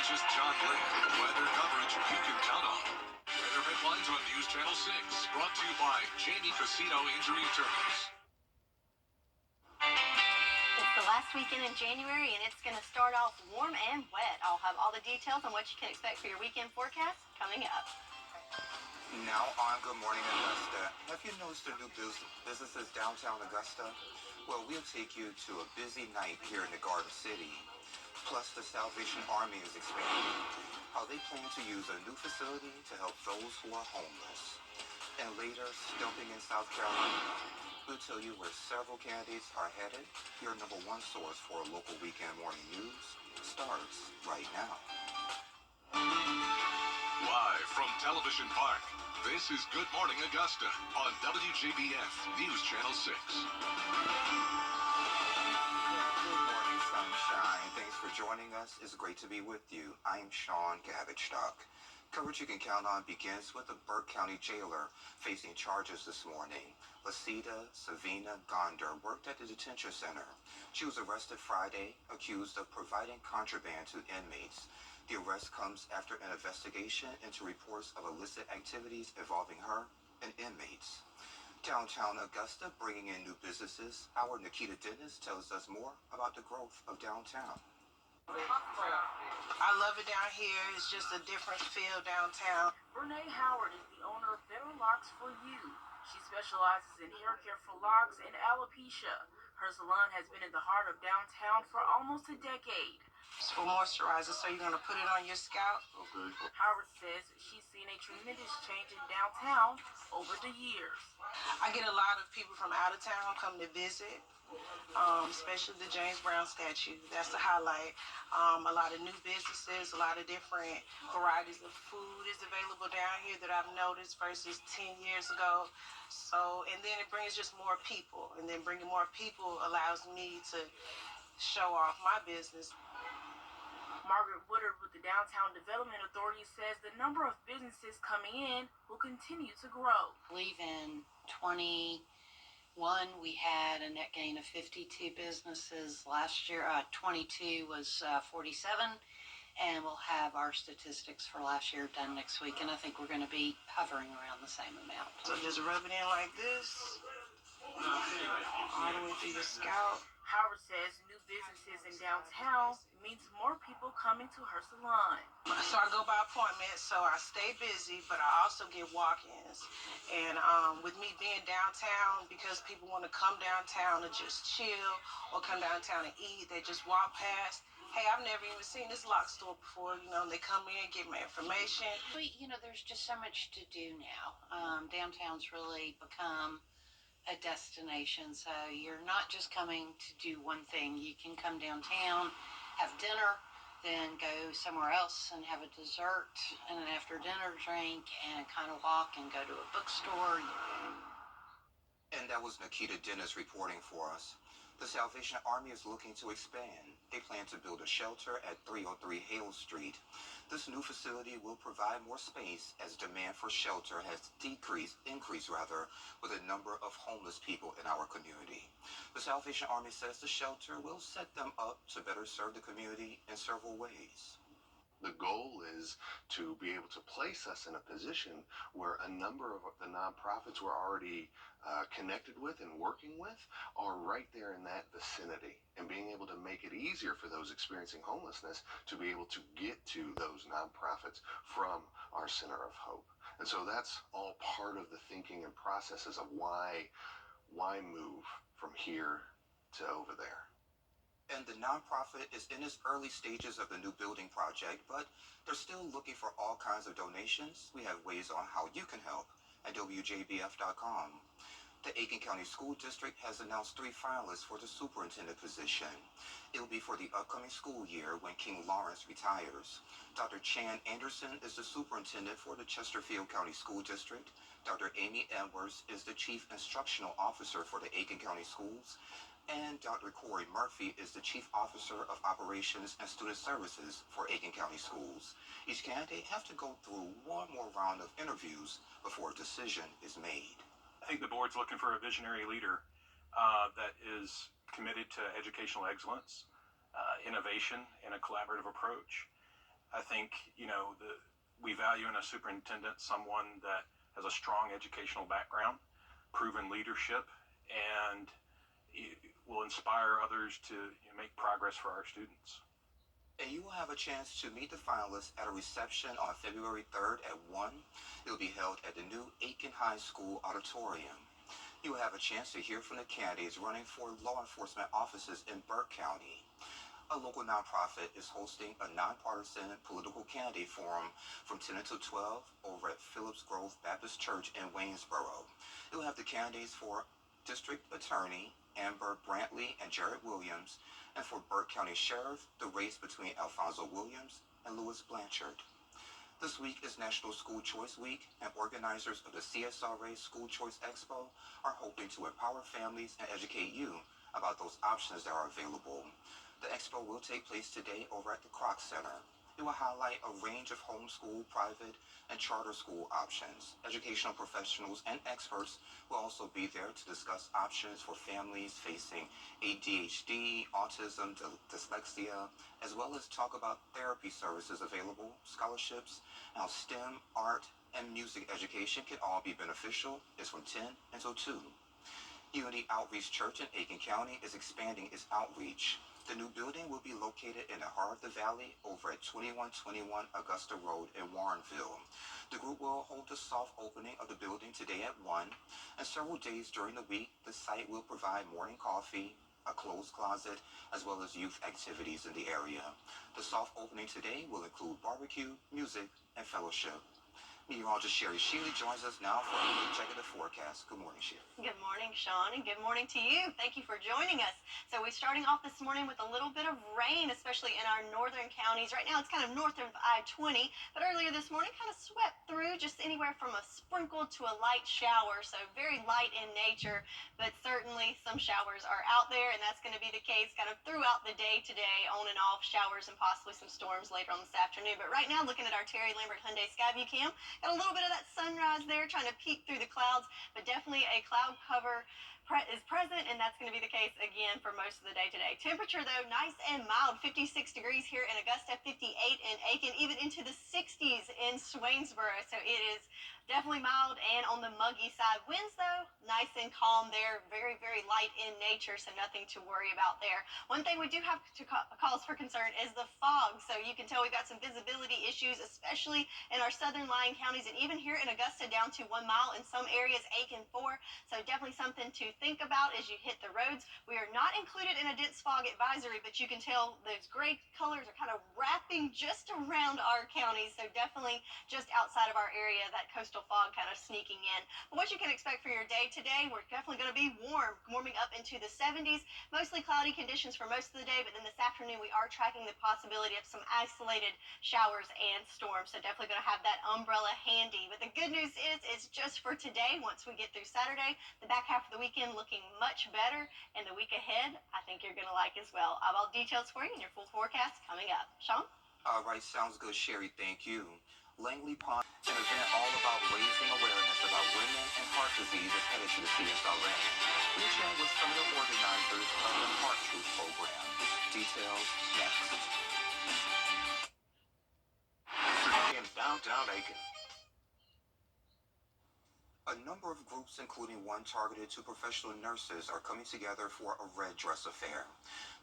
meteorologist John Lynn. Weather coverage you can count on. Weather headlines on News Channel 6. Brought to you by Jamie Casino Injury Attorneys. It's the last weekend in January, and it's going to start off warm and wet. I'll have all the details on what you can expect for your weekend forecast coming up. Now on Good Morning Augusta. Have you noticed the new businesses downtown Augusta? Well, we'll take you to a busy night here in the Garden City. Plus, the Salvation Army is expanding. How they plan to use a new facility to help those who are homeless. And later, Stumping in South Carolina. We'll tell you where several candidates are headed. Your number one source for local weekend morning news starts right now. Live from Television Park, this is Good Morning Augusta on WJBF News Channel 6. Thanks for joining us. It's great to be with you. I'm Sean Gavitstock. Coverage you can count on begins with the Burke County jailer facing charges this morning. Lasita Savina Gonder worked at the detention center. She was arrested Friday, accused of providing contraband to inmates. The arrest comes after an investigation into reports of illicit activities involving her and inmates. Downtown Augusta bringing in new businesses. Our Nikita Dennis tells us more about the growth of downtown. I love it down here. It's just a different feel downtown. Renee Howard is the owner of Better Locks for You. She specializes in hair care for locks and alopecia. Her salon has been in the heart of downtown for almost a decade. It's for moisturizer, so you're going to put it on your scalp. Okay. Howard says she's seen a tremendous change in downtown over the years. I get a lot of people from out of town come to visit, especially the James Brown statue. That's the highlight. A lot of new businesses, a lot of different varieties of food is available down here that I've noticed versus 10 years ago. So, and then it brings just more people, and then bringing more people allows me to show off my business. Margaret Woodard with the Downtown Development Authority says the number of businesses coming in will continue to grow. I believe in 21 we had a net gain of 52 businesses. Last year, 22 was 47, and we'll have our statistics for last year done next week, and I think we're going to be hovering around the same amount. So just rub it in like this, all the way through your scalp. Howard says new businesses in downtown means more people coming to her salon. So I go by appointment, so I stay busy, but I also get walk-ins. And with me being downtown, because people want to come downtown to just chill or come downtown and eat, they just walk past. Hey, I've never even seen this lock store before. You know, they come in, get my information. You know, there's just so much to do now. Downtown's really become a destination, so you're not just coming to do one thing. You can come downtown, have dinner, then go somewhere else and have a dessert and an after dinner drink and kind of walk and go to a bookstore. And that was Nikita Dennis reporting for us. The Salvation Army is looking to expand. They plan to build a shelter at 303 Hale Street. This new facility will provide more space as demand for shelter has increased with a number of homeless people in our community. The Salvation Army says the shelter will set them up to better serve the community in several ways. The goal is to be able to place us in a position where a number of the nonprofits we're already connected with and working with are right there in that vicinity, and being able to make it easier for those experiencing homelessness to be able to get to those nonprofits from our Center of Hope. And so that's all part of the thinking and processes of why move from here to over there. And the nonprofit is in its early stages of the new building project, but they're still looking for all kinds of donations. We have ways on how you can help at WJBF.com. The Aiken County School District has announced 3 finalists for the superintendent position. It'll be for the upcoming school year when King Lawrence retires. Dr. Chan Anderson is the superintendent for the Chesterfield County School District. Dr. Amy Edwards is the chief instructional officer for the Aiken County Schools. And Dr. Corey Murphy is the Chief Officer of Operations and Student Services for Aiken County Schools. Each candidate has to go through one more round of interviews before a decision is made. I think the board's looking for a visionary leader that is committed to educational excellence, innovation, and a collaborative approach. I think, we value in a superintendent someone that has a strong educational background, proven leadership, and will inspire others to make progress for our students. And you will have a chance to meet the finalists at a reception on February 3rd at 1. It will be held at the new Aiken High School auditorium. You will have a chance to hear from the candidates running for law enforcement offices in Burke County. A local nonprofit is hosting a nonpartisan political candidate forum from 10 until 12 over at Phillips Grove Baptist Church in Waynesboro. It will have the candidates for District Attorney Amber Brantley and Jared Williams, and for Burke County Sheriff, the race between Alfonso Williams and Louis Blanchard. This week is National School Choice Week, and organizers of the CSRA School Choice Expo are hoping to empower families and educate you about those options that are available. The expo will take place today over at the Kroc Center. It will highlight a range of homeschool, private, and charter school options. Educational professionals and experts will also be there to discuss options for families facing ADHD, autism, dyslexia, as well as talk about therapy services available, scholarships, how STEM, art, and music education can all be beneficial. It's from 10 until 2. Unity Outreach Church in Aiken County is expanding its outreach. The new building will be located in the heart of the valley over at 2121 Augusta Road in Warrenville. The group will hold the soft opening of the building today at 1, and several days during the week, the site will provide morning coffee, a clothes closet, as well as youth activities in the area. The soft opening today will include barbecue, music, and fellowship. Meteorologist Sherry Shealy joins us now for a look check of the forecast. Good morning, Sherry. Good morning, Sean, and good morning to you. Thank you for joining us. So we're starting off this morning with a little bit of rain, especially in our northern counties. Right now it's kind of north of I-20, but earlier this morning kind of swept through, just anywhere from a sprinkle to a light shower. So very light in nature, but certainly some showers are out there, and that's going to be the case kind of throughout the day today, on and off showers and possibly some storms later on this afternoon. But right now, looking at our Terry Lambert Hyundai Skyview cam, got a little bit of that sunrise there trying to peek through the clouds, but definitely a cloud cover is present, and that's going to be the case again for most of the day today. Temperature, though, nice and mild, 56 degrees here in Augusta, 58 in Aiken, even into the 60s in Swainsboro. So it is definitely mild and on the muggy side. Winds, though, nice and calm there, very, very light in nature, so nothing to worry about there. One thing we do have to cause for concern is the fog. So you can tell we've got some visibility issues, especially in our southern lying counties, and even here in Augusta down to 1 mile in some areas, Aiken 4. So definitely something to think about as you hit the roads. We are not included in a dense fog advisory, but you can tell those gray colors are kind of wrapping just around our county. So definitely just outside of our area, that coastal fog kind of sneaking in. But what you can expect for your day today, we're definitely going to be warming up into the 70s. Mostly cloudy conditions for most of the day, but then this afternoon we are tracking the possibility of some isolated showers and storms. So definitely going to have that umbrella handy. But the good news is it's just for today. Once we get through Saturday, the back half of the weekend looking much better, and the week ahead I think you're going to like as well. I have all details for you in your full forecast coming up. Sean? All right, sounds good, Sherry. Thank you. Langley Pond, an event all about raising awareness about women and heart disease, is headed to the CSRA. We chat with some of the organizers of the Heart Truth program. Details next. In downtown Aiken. A number of groups, including one targeted to professional nurses, are coming together for a red dress affair.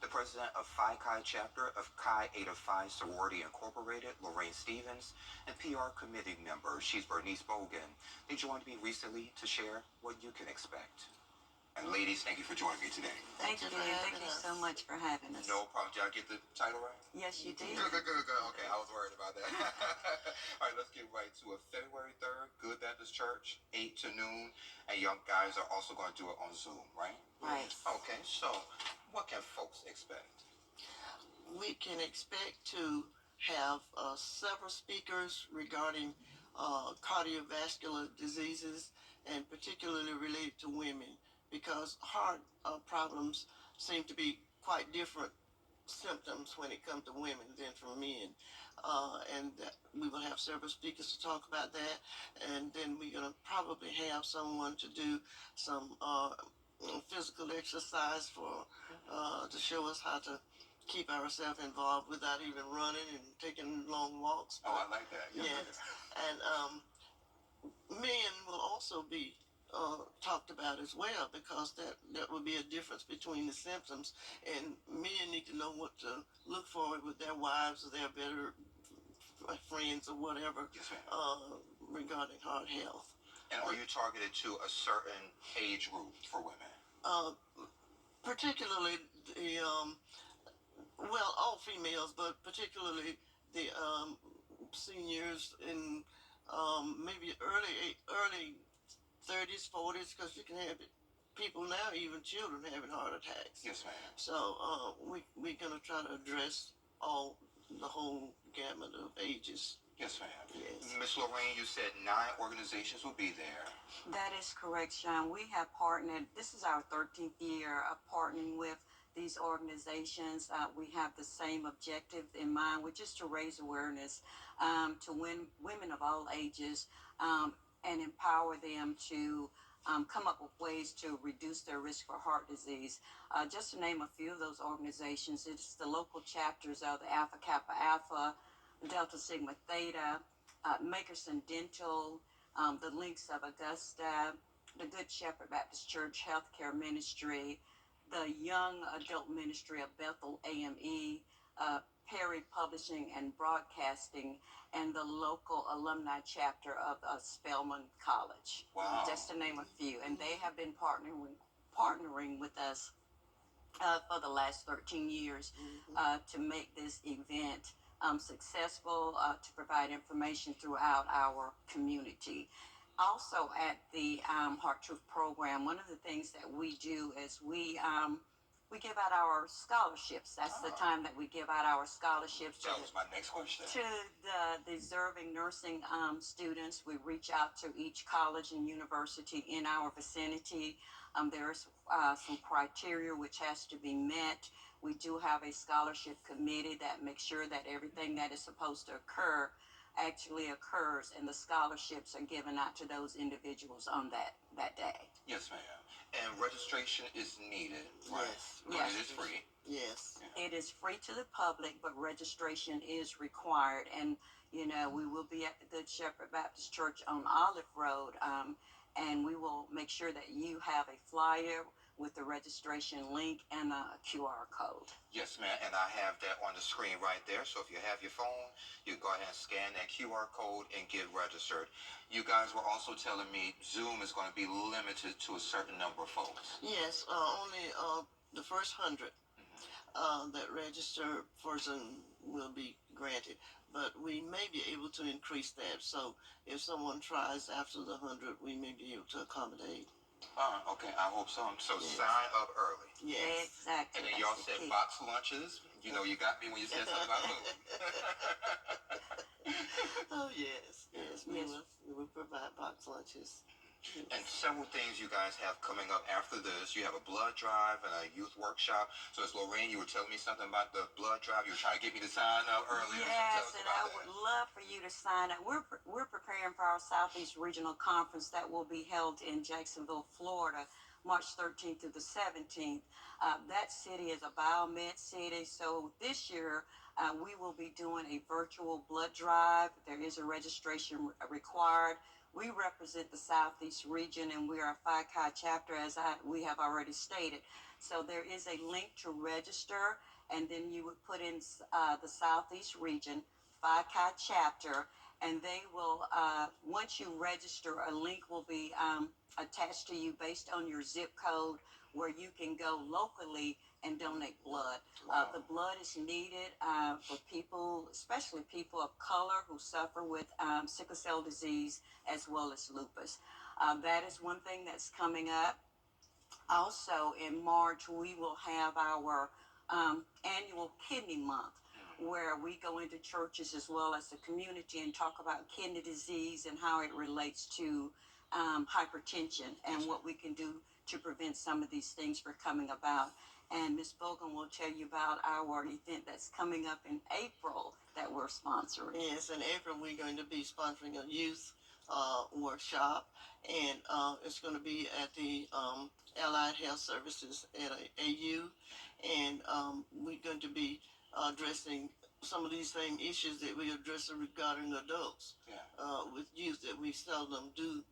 The president of Phi Chi chapter of Chi Eta Phi Sorority Incorporated, Lorraine Stevens, and PR committee member, she's Bernice Bogan, they joined me recently to share what you can expect. And ladies, thank you for joining me today. Thank you so much for having us. No problem. Did I get the title right? Yes, you did. Good. Okay, I was worried about that. All right, let's get right to it. February 3rd, Good Baptist Church, 8 to noon, and young guys are also going to do it on Zoom, right? Right. Okay, so what can folks expect? We can expect to have several speakers regarding cardiovascular diseases, and particularly related to women, because heart problems seem to be quite different symptoms when it comes to women than for men. And we will have several speakers to talk about that, and then we're going to probably have someone to do some physical exercise for to show us how to keep ourselves involved without even running and taking long walks. Oh, I like that. Yes. And men will also be talked about as well, because that would be a difference between the symptoms, and men need to know what to look for with their wives or their better friends or whatever, Yes, ma'am. regarding heart health. And are you targeted to a certain age group for women? Particularly the well, all females, but particularly the seniors in maybe early 30s, 40s, because you can have people now, even children, having heart attacks. Yes, ma'am. So we're gonna try to address the whole gamut of ages. Yes, ma'am. Yes. Miss Lorraine, you said 9 organizations will be there. That is correct, Sean. We have partnered, this is our 13th year of partnering with these organizations. We have the same objective in mind, which is to raise awareness to women of all ages and empower them to come up with ways to reduce their risk for heart disease. Just to name a few of those organizations, it's the local chapters of the Alpha Kappa Alpha, Delta Sigma Theta, Makerson Dental, the Links of Augusta, the Good Shepherd Baptist Church Healthcare Ministry, the Young Adult Ministry of Bethel AME, Perry Publishing and Broadcasting, and the local alumni chapter of Spelman College. Wow. Just to name a few. And they have been partnering with us for the last 13 years to make this event successful, to provide information throughout our community. Also, at the Heart Truth program, one of the things that we do is we give out our scholarships. That's the time that we give out our scholarships. That was my next question. To the deserving nursing students. We reach out to each college and university in our vicinity. There's some criteria which has to be met. We do have a scholarship committee that makes sure that everything that is supposed to occur actually occurs, and the scholarships are given out to those individuals on that day. Yes, ma'am. And registration is needed, right? Yes. But Yes. it is free. Yes. It is free to the public, but registration is required. And, you know, we will be at the Good Shepherd Baptist Church on Olive Road, and we will make sure that you have a flyer with the registration link and a QR code. Yes, ma'am. And I have that on the screen right there. So if you have your phone, you go ahead and scan that QR code and get registered. You guys were also telling me Zoom is going to be limited to a certain number of folks. Yes. Only the first 100 that register for Zoom will be granted, but we may be able to increase that. So if someone tries after the 100, we may be able to accommodate. Okay, I hope so. So Yes. sign up early. Yes. Exactly. And then That's y'all the said key. box lunches. You know, you got me when you said something about food. Oh yes, yes. Yes. We will provide box lunches. And several things you guys have coming up after this. You have a blood drive and a youth workshop. So as Lorraine, you were telling me something about the blood drive. You were trying to get me to sign up earlier. So tell Yes, us and about I that. would love for you to sign up. We're preparing for our Southeast Regional Conference that will be held in Jacksonville, Florida, March 13th through the 17th. That city is a biomed city, so this year we will be doing a virtual blood drive. There is a registration required. We represent the Southeast region, and we are a Phi Chi chapter, as we have already stated. So there is a link to register, and then you would put in the Southeast region, Phi Chi chapter, and they will, once you register, a link will be attached to you based on your zip code, where you can go locally and donate blood. The blood is needed for people, especially people of color who suffer with sickle cell disease as well as lupus. That is one thing that's coming up. Also, in March, we will have our annual kidney month, where we go into churches as well as the community and talk about kidney disease and how it relates to hypertension and what we can do to prevent some of these things from coming about. And Ms. Bogan will tell you about our event that's coming up in April that we're sponsoring. Yes, in April we're going to be sponsoring a youth workshop, and it's going to be at the Allied Health Services at AU, and we're going to be addressing some of these same issues that we address regarding adults. With youth, that we seldom do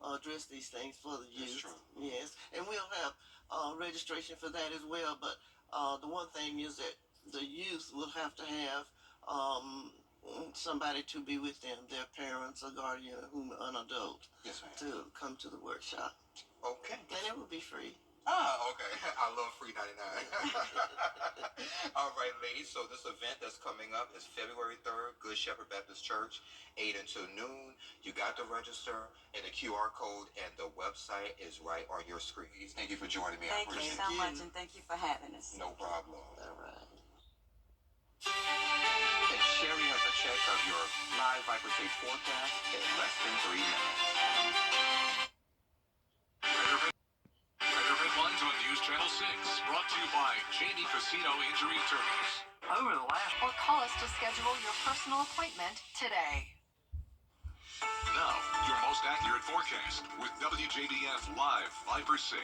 address these things for the youth. That's true. Yes, and we'll have registration for that as well. But the one thing is that the youth will have to have somebody to be with them, their parents, a guardian, whom an adult, Yes, ma'am. to come to the workshop. Okay. And it will be free. Okay. I love free 99. All right, ladies. So this event that's coming up is February 3rd, Good Shepherd Baptist Church, 8 until noon. You got to register, and the QR code and the website is right on your screen. Thank you for joining me. Thank you so much, and thank you for having us. No problem. All right. And Sherry has a check of your live Viper State forecast in less than 3 minutes. Weather headlines on News Channel 6, brought to you by Jamie Casino Injury Attorneys. Over the last... Or call us to schedule your personal appointment today. Now, your most accurate forecast with WJBF Live Viper 6.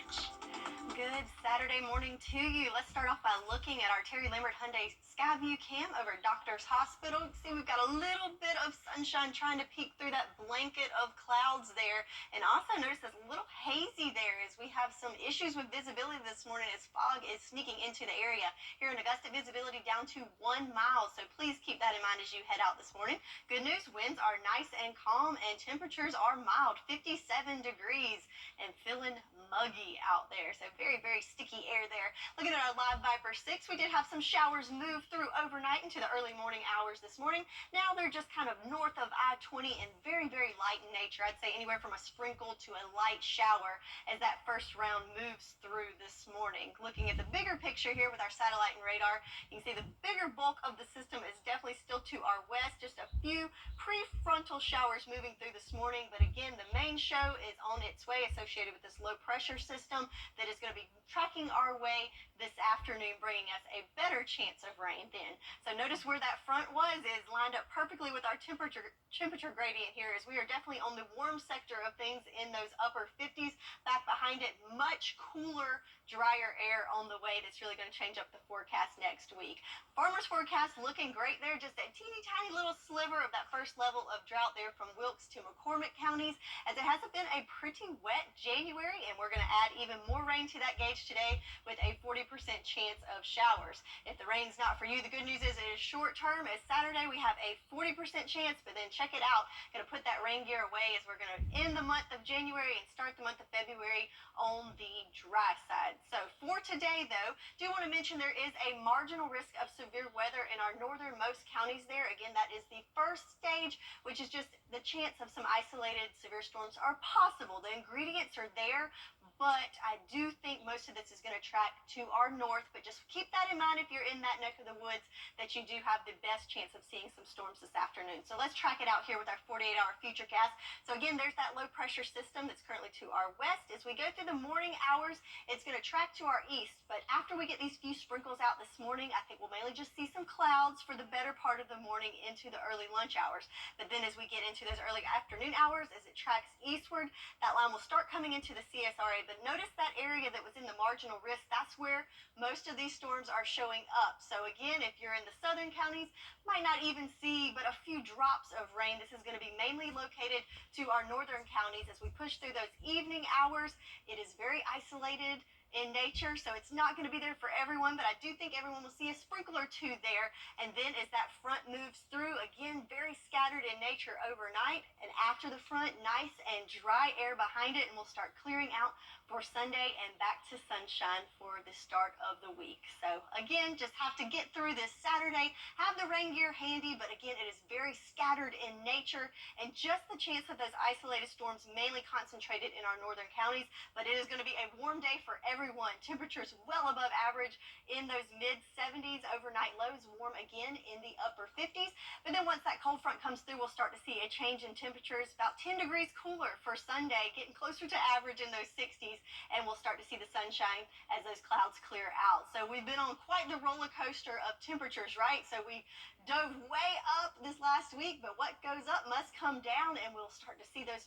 Good Saturday morning to you. Let's start off by looking at our Terry Lambert Hyundai Skyview cam over at Doctor's Hospital. See, we've got a little bit of sunshine trying to peek through that blanket of clouds there. And also notice it's a little hazy there as we have some issues with visibility this morning as fog is sneaking into the area. Here in Augusta, visibility down to 1 mile. So please keep that in mind as you head out this morning. Good news, winds are nice and calm and temperatures are mild, 57 degrees and feeling muggy out there. So very sticky air there. Looking at our live Viper 6, we did have some showers move through overnight into the early morning hours this morning. Now they're just kind of north of I-20 and very light in nature. I'd say anywhere from a sprinkle to a light shower as that first round moves through this morning. Looking at the bigger picture here with our satellite and radar, you can see the bigger bulk of the system is definitely still to our west. Just a few prefrontal showers moving through this morning, but again, the main show is on its way associated with this low pressure system that is going to be tracking our way this afternoon, bringing us a better chance of rain then. So notice where that front was is lined up perfectly with our temperature gradient here, as we are definitely on the warm sector of things in those upper 50s. Back behind it, much cooler, drier air on the way that's really going to change up the forecast next week. Farmers forecast looking great there, just a teeny tiny little sliver of that first level of drought there from Wilkes to McCormick counties, as it hasn't been a pretty wet January, and we're going to add even more rain to that gauge today with a 40% chance of showers. If the rain's not for you, the good news is it is short term. As Saturday, we have a 40% chance, but then check it out. Going to put that rain gear away as we're going to end the month of January and start the month of February on the dry side. So for today, though, do want to mention there is a marginal risk of severe weather in our northernmost counties there. Again, that is the first stage, which is just the chance of some isolated severe storms are possible. The ingredients are there, but I do think most of this is going to track to our north, but just keep that in mind if you're in that neck of the woods, that you do have the best chance of seeing some storms this afternoon. So let's track it out here with our 48-hour futurecast. So again, there's that low pressure system that's currently to our west. As we go through the morning hours, it's going to track to our east, but after we get these few sprinkles out this morning, I think we'll mainly just see some clouds for the better part of the morning into the early lunch hours. But then as we get into those early afternoon hours, as it tracks eastward, that line will start coming into the CSRA. But notice that area that was in the marginal risk, that's where most of these storms are showing up. So again, if you're in the southern counties, might not even see but a few drops of rain. This is going to be mainly located to our northern counties. As we push through those evening hours, it is very isolated in nature, so it's not going to be there for everyone, but I do think everyone will see a sprinkle or two there. And then as that front moves through, again, very scattered in nature overnight, and after the front, nice and dry air behind it, and we'll start clearing out for Sunday and back to sunshine for the start of the week. So again, just have to get through this Saturday, have the rain gear handy, but again, it is very scattered in nature, and just the chance of those isolated storms mainly concentrated in our northern counties. But it is going to be a warm day for everyone. Temperatures well above average in those mid 70s, overnight lows warm again in the upper 50s. But then once that cold front comes through, we'll start to see a change in temperatures, about 10 degrees cooler for Sunday, getting closer to average in those 60s, and we'll start to see the sunshine as those clouds clear out. So we've been on quite the roller coaster of temperatures, right? So we dove way up this last week, but what goes up must come down, and we'll start to see those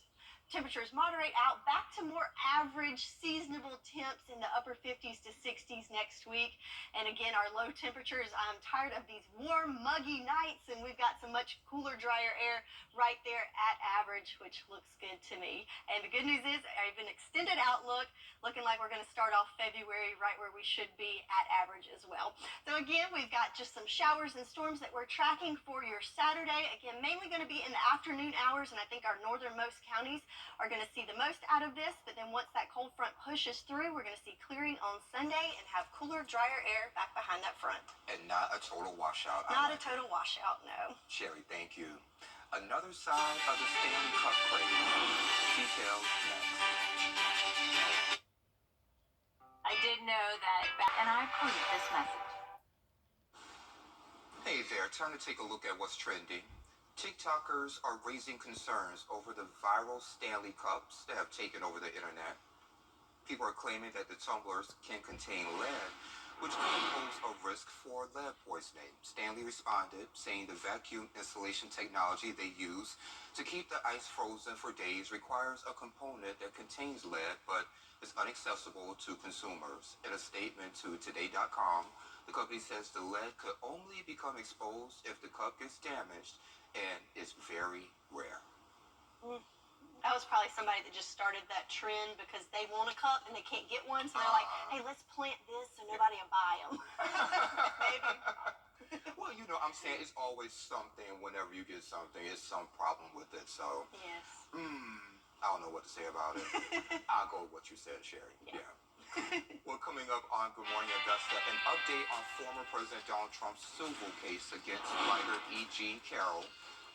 Temperatures moderate out back to more average seasonable temps in the upper 50s to 60s next week. And again, our low temperatures, I'm tired of these warm, muggy nights, and we've got some much cooler, drier air right there at average, which looks good to me. And the good news is I have an extended outlook, looking like we're going to start off February right where we should be at average as well. So again, we've got just some showers and storms that we're tracking for your Saturday. Again, mainly going to be in the afternoon hours, and I think our northernmost counties are going to see the most out of this. But then once that cold front pushes through, we're going to see clearing on Sunday and have cooler, drier air back behind that front. And not a total washout. Not a total washout, no. Sherry, thank you. Another side of the Stanley Cup craze. Details next. I did know that, and I approve this message. Hey there, time to take a look at what's trending. TikTokers are raising concerns over the viral Stanley Cups that have taken over the internet. People are claiming that the tumblers can contain lead, which could pose a risk for lead poisoning. Stanley responded, saying the vacuum installation technology they use to keep the ice frozen for days requires a component that contains lead, but is inaccessible to consumers. In a statement to Today.com, the company says the lead could only become exposed if the cup gets damaged, and is very rare. That was probably somebody that just started that trend because they want a cup and they can't get one, so they're like, hey, let's plant this so nobody will buy them. Maybe. Well, you know, I'm saying it's always something whenever you get something, it's some problem with it, so. Yes. I don't know what to say about it. I'll go with what you said, Sherry. Yeah. Well, coming up on Good Morning Augusta, an update on former President Donald Trump's civil case against writer E. Jean Carroll.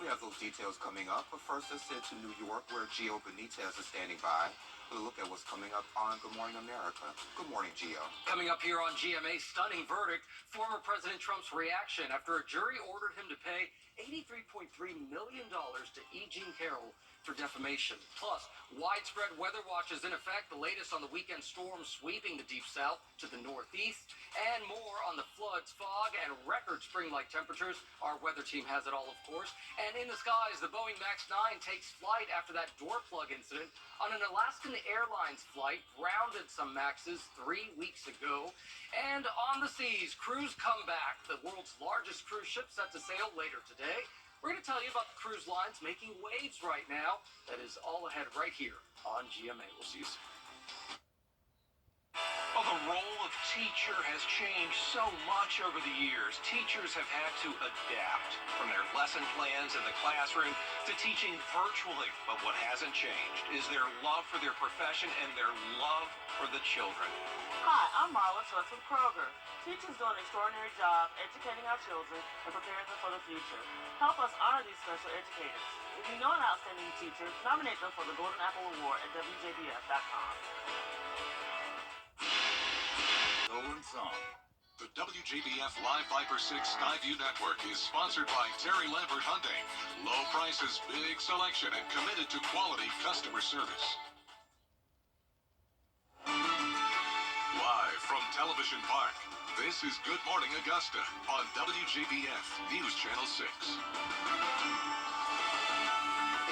We have those details coming up, but first let's head to New York, where Gio Benitez is standing by with a look at what's coming up on Good Morning America. Good morning, Gio. Coming up here on GMA's stunning verdict, former President Trump's reaction after a jury ordered him to pay $83.3 million to E. Jean Carroll for defamation. Plus, widespread weather watches in effect, the latest on the weekend storm sweeping the Deep South to the Northeast, and more on the floods, fog, and record spring-like temperatures. Our weather team has it all, of course. And in the skies, the Boeing MAX 9 takes flight after that door plug incident on an Alaskan Airlines flight, grounded some MAXs 3 weeks ago. And on the seas, cruise comeback. The world's largest cruise ship set to sail later today. We're going to tell you about the cruise lines making waves right now. That is all ahead right here on GMA. We'll see you soon. Well, the role of teacher has changed so much over the years. Teachers have had to adapt from their lesson plans in the classroom to teaching virtually. But what hasn't changed is their love for their profession and their love for the children. Hi, I'm Marla Schultz with Kroger. Teachers do an extraordinary job educating our children and preparing them for the future. Help us honor these special educators. If you know an outstanding teacher, nominate them for the Golden Apple Award at WJBF.com. Nolan Song. The WJBF Live Viper 6 Skyview Network is sponsored by Terry Lambert Hyundai. Low prices, big selection, and committed to quality customer service. Live from Television Park, this is Good Morning Augusta on WJBF News Channel 6.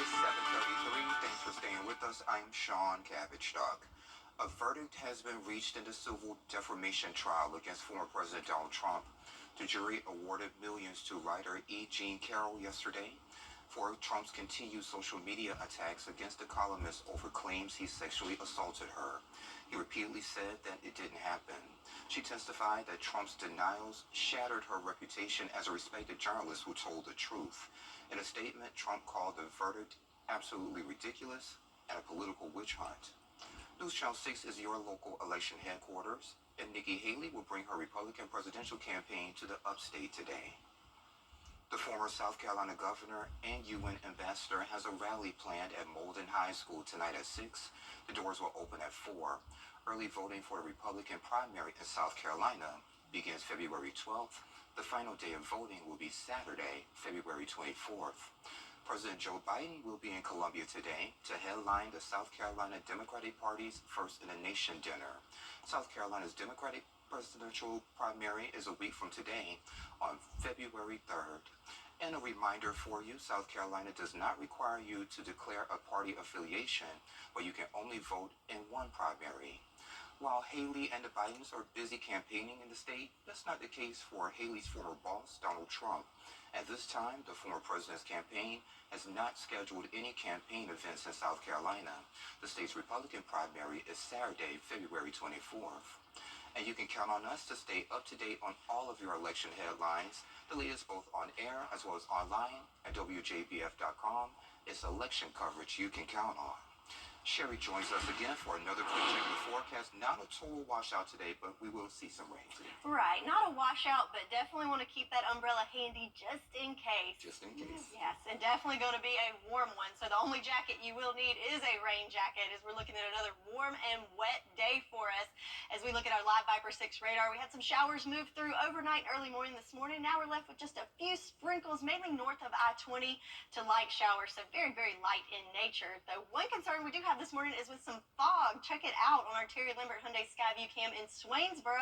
It's 7:33. Thanks for staying with us. I'm Sean Cabbage-Stock. A verdict has been reached in the civil defamation trial against former President Donald Trump. The jury awarded millions to writer E. Jean Carroll yesterday for Trump's continued social media attacks against the columnist over claims he sexually assaulted her. He repeatedly said that it didn't happen. She testified that Trump's denials shattered her reputation as a respected journalist who told the truth. In a statement, Trump called the verdict absolutely ridiculous and a political witch hunt. News Channel 6 is your local election headquarters, and Nikki Haley will bring her Republican presidential campaign to the upstate today. The former South Carolina governor and UN ambassador has a rally planned at Molden High School tonight at 6. The doors will open at 4. Early voting for the Republican primary in South Carolina begins February 12th. The final day of voting will be Saturday, February 24th. President Joe Biden will be in Columbia today to headline the South Carolina Democratic Party's First in the Nation dinner. South Carolina's Democratic presidential primary is a week from today on February 3rd. And a reminder for you, South Carolina does not require you to declare a party affiliation, but you can only vote in one primary. While Haley and the Bidens are busy campaigning in the state, that's not the case for Haley's former boss, Donald Trump. At this time, the former president's campaign has not scheduled any campaign events in South Carolina. The state's Republican primary is Saturday, February 24th. And you can count on us to stay up to date on all of your election headlines, the latest both on air as well as online at WJBF.com. It's election coverage you can count on. Sherry joins us again for another quick check of the forecast. Not a total washout today, but we will see some rain today. Right, not a washout, but definitely want to keep that umbrella handy just in case. Just in case. Yes, and definitely going to be a warm one. So the only jacket you will need is a rain jacket as we're looking at another warm and wet day for us. As we look at our live Viper 6 radar, we had some showers move through overnight and early morning this morning. Now we're left with just a few sprinkles, mainly north of I-20 to light showers. So very, very light in nature. Though one concern we do have this morning is with some fog. Check it out on our Terry Lambert Hyundai Skyview cam in Swainsboro.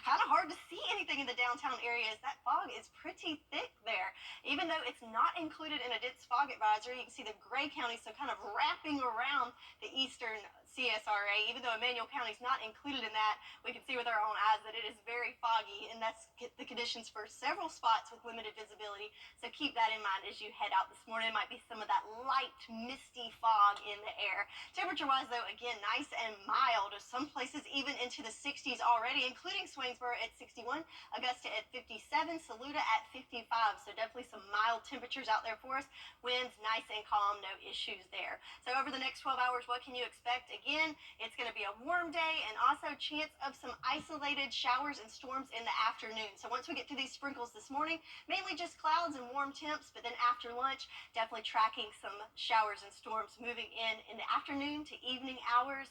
Kind of hard to see anything in the downtown areas. That fog is pretty thick there. Even though it's not included in a dense fog advisory, you can see the gray county, so kind of wrapping around the eastern CSRA. Even though Emmanuel County is not included in that, we can see with our own eyes that it is very foggy, and that's the conditions for several spots with limited visibility. So keep that in mind as you head out this morning. It might be some of that light, misty fog in the air. Temperature-wise, though, again, nice and mild. Some places even into the 60s already, including Swainsboro at 61, Augusta at 57, Saluda at 55. So definitely some mild temperatures out there for us. Winds nice and calm, no issues there. So over the next 12 hours, what can you expect? Again, it's going to be a warm day and also chance of some isolated showers and storms in the afternoon. So once we get through these sprinkles this morning, mainly just clouds and warm temps, but then after lunch, definitely tracking some showers and storms moving in the afternoon to evening hours.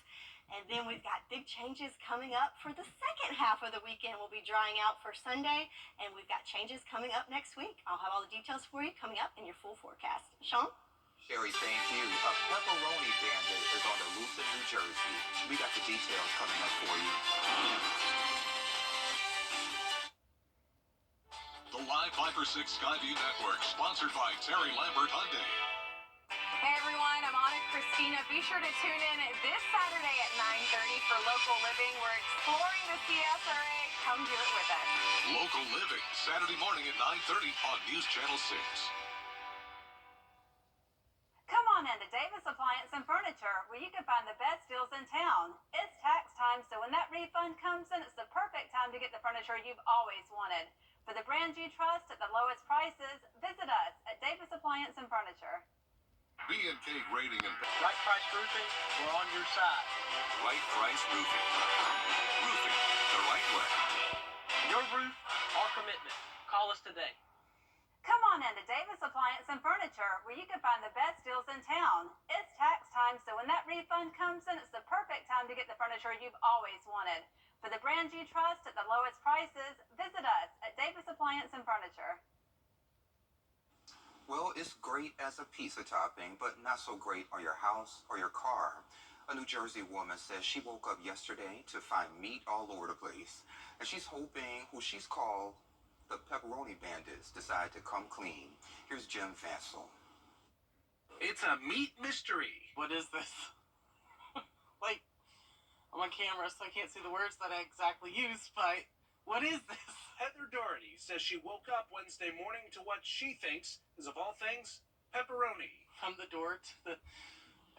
And then we've got big changes coming up for the second half of the weekend. We'll be drying out for Sunday, and we've got changes coming up next week. I'll have all the details for you coming up in your full forecast. Sean? Sherry, thank you. A pepperoni bandit is on the loose in New Jersey. We got the details coming up for you. The live Viper 6 Skyview Network, sponsored by Terry Lambert Hyundai. Hey everyone, I'm Anna Christina. Be sure to tune in this Saturday at 9:30 for Local Living. We're exploring the CSRA. Come do it with us. Local Living, Saturday morning at 9:30 on News Channel 6. Come on into Davis Appliance and Furniture, where you can find the best deals in town. It's tax time, so when that refund comes in, it's the perfect time to get the furniture you've always wanted. For the brands you trust at the lowest prices, visit us at Davis Appliance and Furniture. B&K Grading and Right Price Roofing, we're on your side. Right Price Roofing. Roofing the right way. Your roof, our commitment. Call us today. Come on into Davis Appliance and Furniture, where you can find the best deals in town. It's tax time, so when that refund comes in, it's the perfect time to get the furniture you've always wanted. For the brands you trust at the lowest prices, visit us at Davis Appliance and Furniture. Well, it's great as a pizza topping, but not so great on your house or your car. A New Jersey woman says she woke up yesterday to find meat all over the place, and she's hoping who she's called the pepperoni bandits decide to come clean. Here's Jim Vassell. It's a meat mystery. What is this? Like, I'm on camera, so I can't see the words that I exactly used, but what is this? Heather Doherty says she woke up Wednesday morning to what she thinks is, of all things, pepperoni. From the door to the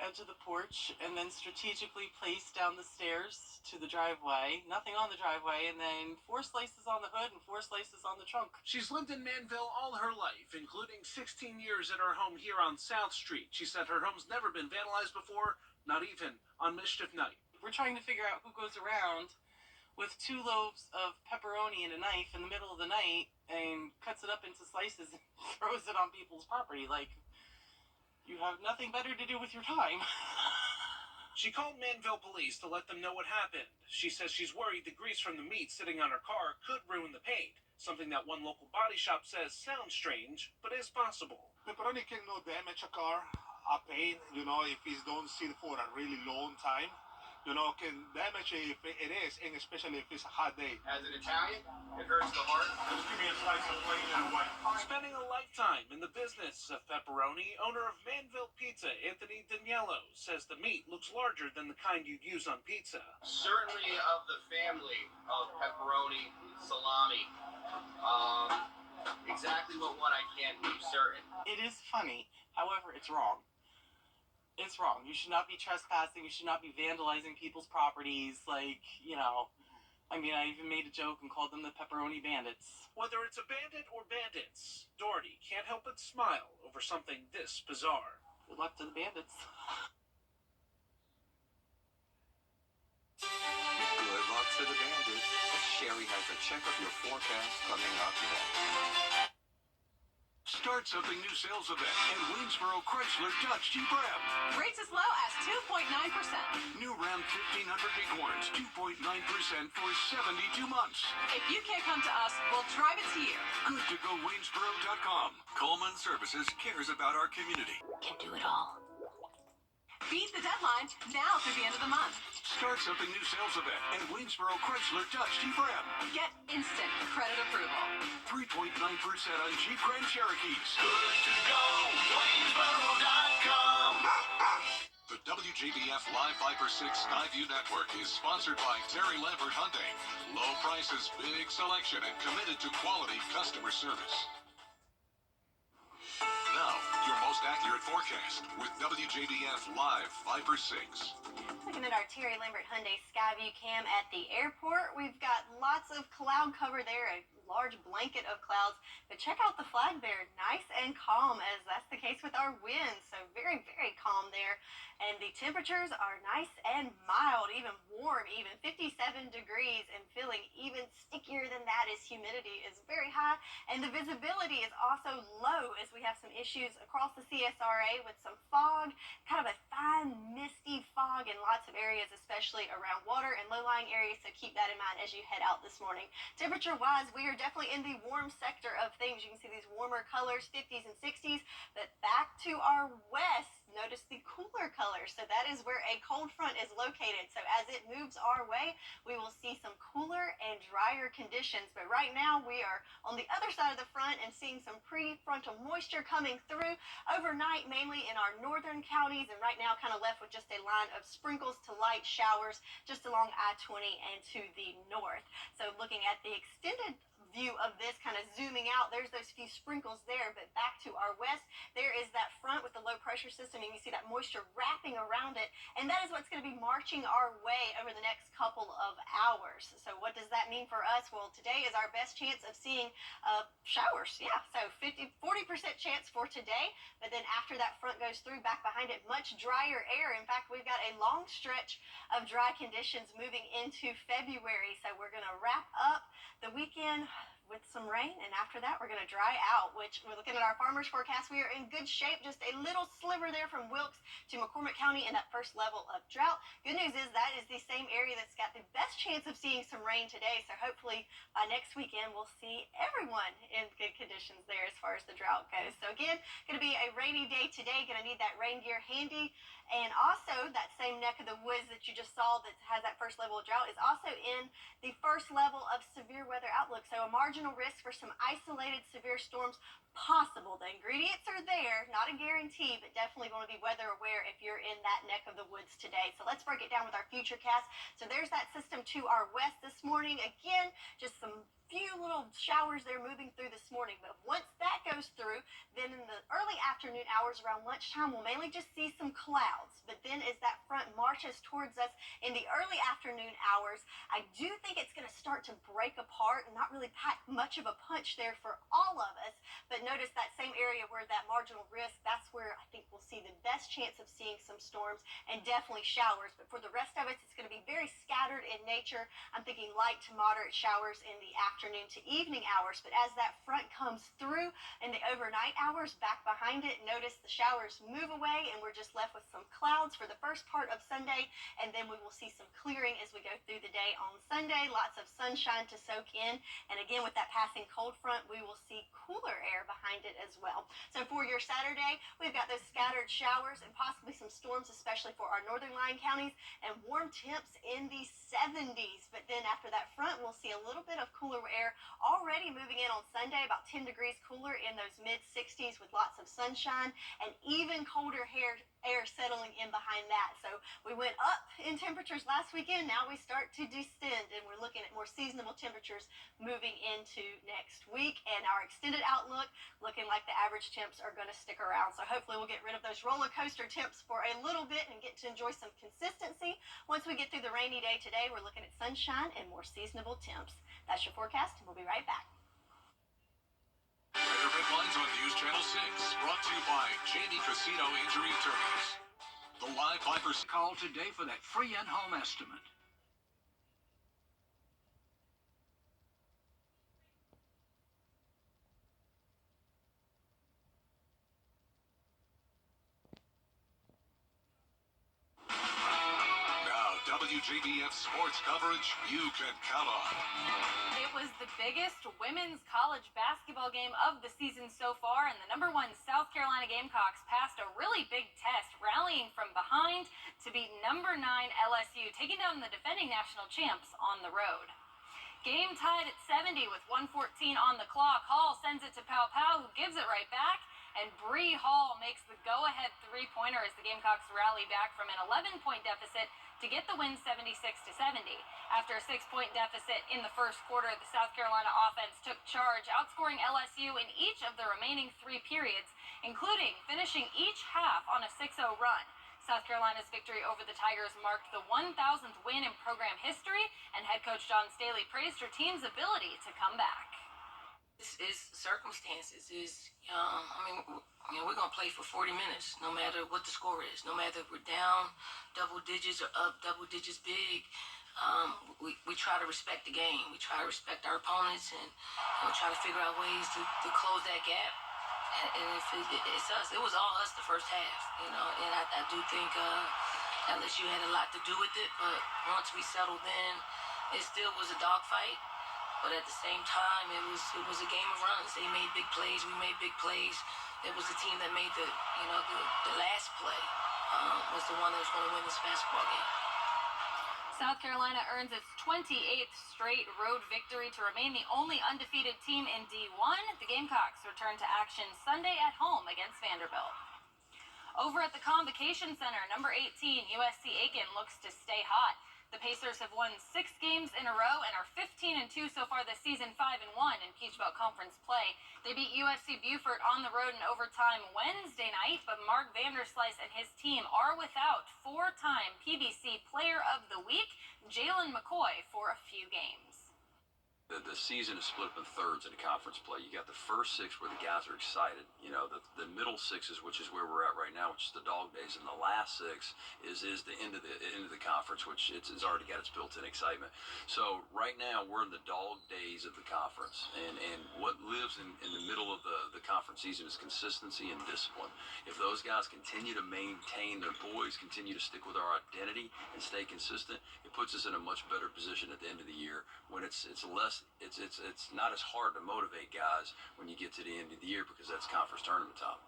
edge of the porch, and then strategically placed down the stairs to the driveway. Nothing on the driveway, and then 4 slices on the hood and 4 slices on the trunk. She's lived in Manville all her life, including 16 years at her home here on South Street. She said her home's never been vandalized before, not even on mischief night. We're trying to figure out who goes around with 2 loaves of pepperoni and a knife in the middle of the night and cuts it up into slices and throws it on people's property. Like, you have nothing better to do with your time. She called Manville police to let them know what happened. She says she's worried the grease from the meat sitting on her car could ruin the paint, something that one local body shop says sounds strange, but is possible. Pepperoni can damage a car, a paint, if it don't sit for a really long time. Can damage it if it is, and especially if it's a hot day. As an Italian, it hurts the heart. Just give me a slice of plain and white. Spending a lifetime in the business of pepperoni, owner of Manville Pizza, Anthony Daniello, says the meat looks larger than the kind you'd use on pizza. Certainly of the family of pepperoni, salami. Exactly what one I can't be certain. It is funny, however, it's wrong. It's wrong. You should not be trespassing. You should not be vandalizing people's properties. Like, you know, I mean, I even made a joke and called them the pepperoni bandits. Whether it's a bandit or bandits, Doherty can't help but smile over something this bizarre. Good luck to the bandits. Good luck to the bandits. Sherry has a check of your forecast coming up next. Start something new sales event at Waynesboro Chrysler Dodge Jeep Ram. Rates as low as 2.9%. New Ram 1500 Bighorns, 2.9% for 72 months. If you can't come to us, we'll drive it to you. Good to go Waynesboro.com. Coleman Services cares about our community. Can do it all. Beat the deadline now through the end of the month. Start something new sales event at Waynesboro Chrysler Dodge Jeep Ram. Get instant credit approval. 3.9% on Jeep Grand Cherokees. Good to go, Waynesboro.com. The WJBF Live Viper 6 Skyview Network is sponsored by Terry Lambert Hyundai. Low prices, big selection, and committed to quality customer service. Now, your most accurate forecast with WJBF Live Viper 6. Looking at our Terry Lambert Hyundai Skyview cam at the airport, we've got lots of cloud cover there, a large blanket of clouds, but check out the flag there, nice and calm, as that's the case with our winds, so very, very calm there. And the temperatures are nice and mild, even warm, even 57 degrees, and feeling even stickier than that as humidity is very high, and the visibility is also low as we have some issues across the CSRA with some fog, kind of a fine, misty fog in lots of areas, especially around water and low-lying areas, so keep that in mind as you head out this morning. Temperature-wise, we are definitely in the warm sector of things. You can see these warmer colors, 50s and 60s, but back to our west, notice the cooler colors. So that is where a cold front is located. So as it moves our way, we will see some cooler and drier conditions. But right now we are on the other side of the front and seeing some prefrontal moisture coming through overnight, mainly in our northern counties. And right now kind of left with just a line of sprinkles to light showers just along I-20 and to the north. So looking at the extended view of this, kind of zooming out, there's those few sprinkles there, but back to our west, there is that front with the low pressure system, and you see that moisture wrapping around it, and that is what's going to be marching our way over the next couple of hours. So what does that mean for us? Well, today is our best chance of seeing showers. Yeah, so 40% chance for today, but then after that front goes through, back behind it, much drier air. In fact, we've got a long stretch of dry conditions moving into February, so we're going to wrap up the weekend with some rain, and after that we're going to dry out, which we're looking at our farmers forecast. We are in good shape, just a little sliver there from Wilkes to McCormick County in that first level of drought. Good news is that is the same area that's got the best chance of seeing some rain today, so hopefully by next weekend we'll see everyone in good conditions there as far as the drought goes. So again, going to be a rainy day today, going to need that rain gear handy, and also that same neck of the woods that you just saw that has that first level of drought is also in the first level of severe weather outlook, so a marginal risk for some isolated severe storms possible. The ingredients are there, not a guarantee, but definitely going to be weather aware if you're in that neck of the woods today. So let's break it down with our future cast. So there's that system to our west this morning. Again, just some few little showers there moving through this morning, but once that goes through, then in the early afternoon hours around lunchtime, we'll mainly just see some clouds. But then as that front marches towards us in the early afternoon hours, I do think it's going to start to break apart and not really pack much of a punch there for all of us. But notice that same area where that marginal risk, that's where I think we'll see the best chance of seeing some storms and definitely showers. But for the rest of us, it's going to be very scattered in nature. I'm thinking light to moderate showers in the afternoon to evening hours. But as that front comes through in the overnight hours, back behind it, notice the showers move away and we're just left with some clouds for the first part of Sunday, and then we will see some clearing as we go through the day on Sunday. Lots of sunshine to soak in, and again with that passing cold front, we will see cooler air behind it as well. So for your Saturday, we've got those scattered showers and possibly some storms, especially for our northern line counties, and warm temps in the 70s. But then after that front, we'll see a little bit of cooler air already moving in on Sunday, about 10 degrees cooler in those mid-60s with lots of sunshine, and even colder air settling in behind that. So we went up in temperatures last weekend. Now we start to descend, and we're looking at more seasonable temperatures moving into next week. And our extended outlook looking like the average temps are going to stick around. So hopefully we'll get rid of those roller coaster temps for a little bit and get to enjoy some consistency. Once we get through the rainy day today, we're looking at sunshine and more seasonable temps. That's your forecast, and we'll be right back. Weather headlines on News Channel 6, brought to you by Jamie Casino Injury Attorneys. The live Vipers call today for that free in-home estimate. Now, WJBF sports coverage you can count on. It was the biggest women's college basketball game of the season so far, and the #1 South Carolina Gamecocks passed a really big test, rallying from behind to beat #9 LSU, taking down the defending national champs on the road. Game tied at 70 with 1:14 on the clock. Hall sends it to Pow Pow, who gives it right back, and Bree Hall makes the go-ahead three-pointer as the Gamecocks rally back from an 11-point deficit to get the win 76-70. After a 6-point deficit in the first quarter, the South Carolina offense took charge, outscoring LSU in each of the remaining 3 periods, including finishing each half on a 6-0 run. South Carolina's victory over the Tigers marked the 1,000th win in program history, and head coach John Staley praised her team's ability to come back. It's circumstances. We're going to play for 40 minutes, no matter what the score is. No matter if we're down double digits or up double digits big. We try to respect the game. We try to respect our opponents, and we try to figure out ways to close that gap. And if it's us, it was all us the first half, and I do think LSU had a lot to do with it, but once we settled in, it still was a dogfight. But at the same time, it was a game of runs. They made big plays. We made big plays. It was the team that made the last play was the one that was going to win this basketball game. South Carolina earns its 28th straight road victory to remain the only undefeated team in D1. The Gamecocks return to action Sunday at home against Vanderbilt. Over at the Convocation Center, number 18, USC Aiken looks to stay hot. The Pacers have won 6 games in a row and are 15-2 so far this season, 5-1 in Peach Belt Conference play. They beat USC Beaufort on the road in overtime Wednesday night, but Mark Vanderslice and his team are without 4-time PBC Player of the Week, Jalen McCoy, for a few games. The season is split up in thirds in the conference play. You got the first 6 where the guys are excited. The middle 6s, which is where we're at right now, which is the dog days, and the last 6 is the end of the conference, which it's already got its built-in excitement. So right now we're in the dog days of the conference, and what lives in the middle of the conference season is consistency and discipline. If those guys continue to maintain their poise, continue to stick with our identity, and stay consistent, it puts us in a much better position at the end of the year when it's not as hard to motivate guys when you get to the end of the year, because that's conference tournament time.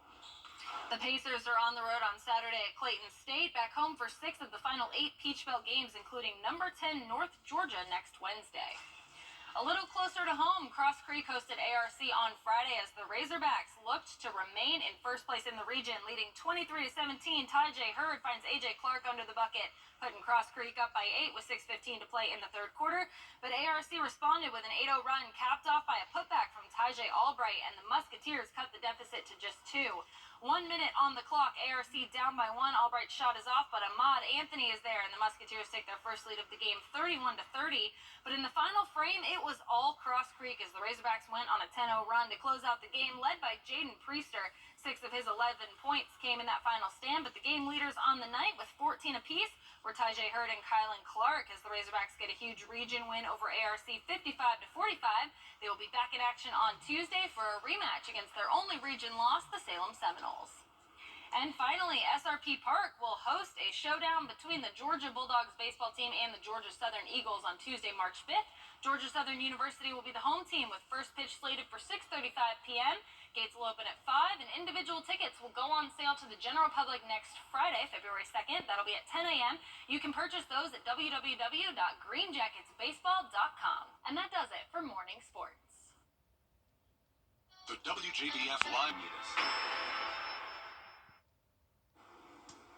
The Pacers are on the road on Saturday at Clayton State, back home for 6 of the final 8 Peach Belt games, including number 10 North Georgia next Wednesday. A little closer to home, Cross Creek hosted ARC on Friday as the Razorbacks looked to remain in first place in the region, leading 23-17. Ty J. Hurd finds A.J. Clark under the bucket, putting Cross Creek up by 8 with 6:15 to play in the third quarter. But ARC responded with an 8-0 run, capped off by a putback from Ty J. Albright, and the Musketeers cut the deficit to just 2. 1 minute on the clock, ARC down by 1. Albright's shot is off, but Ahmad Anthony is there, and the Musketeers take their first lead of the game, 31-30. But in the final frame, it was all Cross Creek as the Razorbacks went on a 10-0 run to close out the game, led by Jaden Priester. 6 of his 11 points came in that final stand, but the game leaders on the night with 14 apiece were Ty J. Hurd and Kylan Clark as the Razorbacks get a huge region win over ARC 55-45. They will be back in action on Tuesday for a rematch against their only region loss, the Salem Seminoles. And finally, SRP Park will host a showdown between the Georgia Bulldogs baseball team and the Georgia Southern Eagles on Tuesday, March 5th. Georgia Southern University will be the home team with first pitch slated for 6:35 p.m. Gates will open at 5, and individual tickets will go on sale to the general public next Friday, February 2nd. That'll be at 10 a.m. You can purchase those at www.greenjacketsbaseball.com. And that does it for morning sports. The WJBF Live News.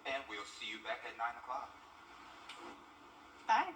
And we'll see you back at 9 o'clock. Bye.